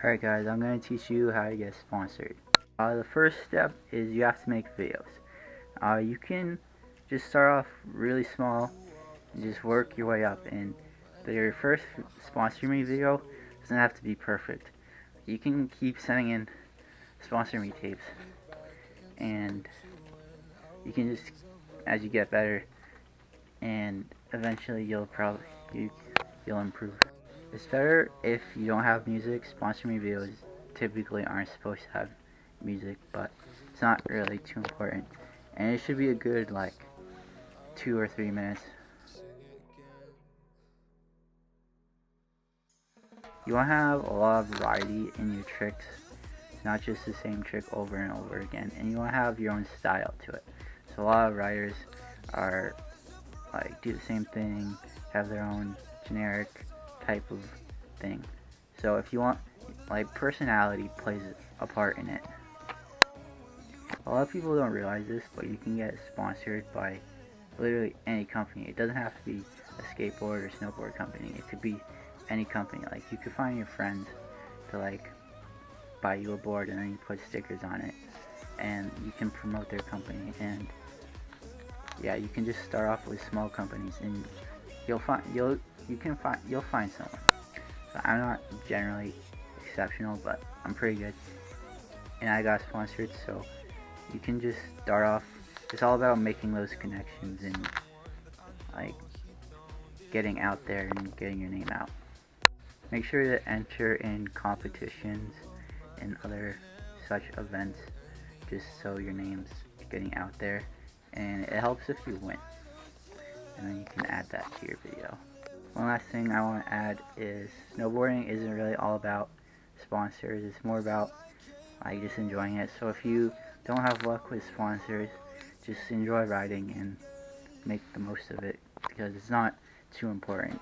Alright guys, I'm going to teach you how to get sponsored. The first step is you have to make videos. You can just start off really small and just work your way up, and your first sponsor me video doesn't have to be perfect. You can keep sending in sponsor me tapes, and you can just, as you get better, and eventually you'll improve. It's better if you don't have music. Sponsor me videos typically aren't supposed to have music, but it's not really too important, and it should be a good like 2 or 3 minutes. You want to have a lot of variety in your tricks, not just the same trick over and over again, and you want to have your own style to it. So a lot of writers are like do the same thing, have their own generic type of thing. So if you want, like, personality plays a part in it. A lot of people don't realize this, but you can get sponsored by literally any company. It doesn't have to be a skateboard or snowboard company. It could be any company. Like, you could find your friends to like buy you a board, and then you put stickers on it, and you can promote their company. And yeah, you can just start off with small companies, and you'll find someone. So I'm not generally exceptional, but I'm pretty good, and I got sponsored. So you can just start off. It's all about making those connections and like getting out there and getting your name out. Make sure to enter in competitions and other such events, just so your name's getting out there, and it helps if you win, and then you can add that to your video. One last thing I want to add is snowboarding isn't really all about sponsors. It's more about like just enjoying it. So if you don't have luck with sponsors, just enjoy riding and make the most of it, because it's not too important.